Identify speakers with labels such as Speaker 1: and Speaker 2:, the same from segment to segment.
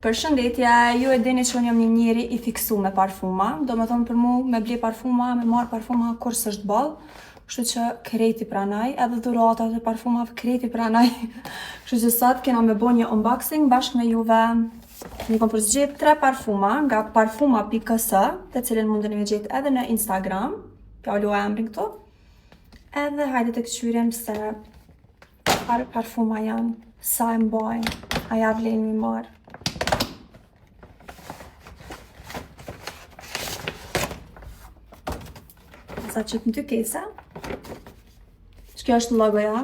Speaker 1: Përshëndetje, ju e dini që unë jam një njeri i fiksu me parfuma. Do me thonë për mu me ble parfuma, me marë parfuma kur s'është ballë. Kështu që kreti pranaj, edhe dhuratat e parfumave kreti pranaj. Kështu që sot kena me bo një unboxing bashkë me juve. Një kom përzgjedh 3 parfuma nga parfuma.ks, të cilin mundeni me gjetë edhe në Instagram. Pjallu e emrin këtu. Edhe hajde të këqyrim se parfuma janë, sa e mbajnë, a ja vlen mi marë. Sa qëtë në 2 kese. Që kjo është logoja.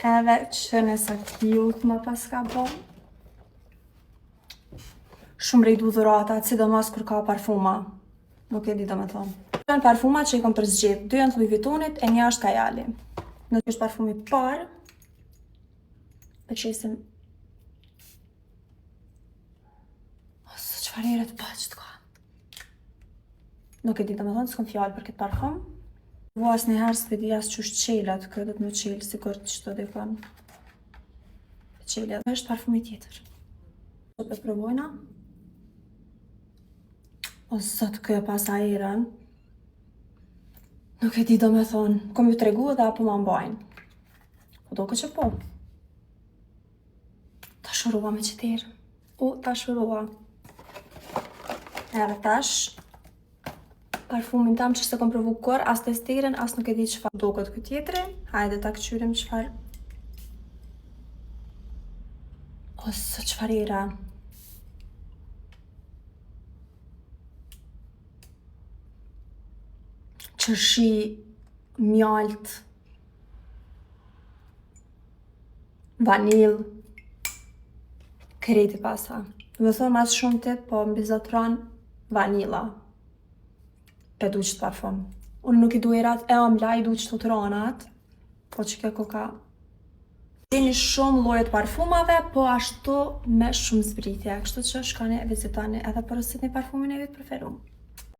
Speaker 1: Edhe që nësa cute më pas ka bo. Shumë rejdu dhuratat, sidomos kur ka parfuma. Nuk e di do me thonë. Kjo janë parfuma që i kom përzgjedh. 2 janë të Louis Vuittonit, e një është Kajali. Në kjo është parfumi parë. Për qesim. Së qëfar ere të baqët ka. Nuk e di të me thonë, s'kom fjallë për këtë parfum. Vo asë njëherë s'pedi asë që është qelat, këtë dhëtë më qelë, si kur që të dhe kanë. Qelat. Është parfumi tjetër. Sot e provojna. O, sot kjo pas aerën. Nuk e di do me thonë, kom ju tregu edhe apo ma mbajnë. Po do që po. Ta shurova me qëtirë. O, ta shurova. Edhe tash. Parfumin tam që se kom provu kur, as testiren, as nuk e di qëfar do këtë këtë tjetëri. Hajde ta këqyrim qëfar. Ose qëfar era. Qërshi, mjalt, vanil, kreti pasa. Dhe thonë mas shumë tip, po mbizotron vanila. Pe du qëtë parfum. Unë nuk i du erat e amla, i du qëtë të ranat. Po që kjo koka. Dini shumë llojet parfumave, po ashtu me shumë zbritje. Kështu që shkani e vizitani edhe përësit një parfumin e vitë preferum.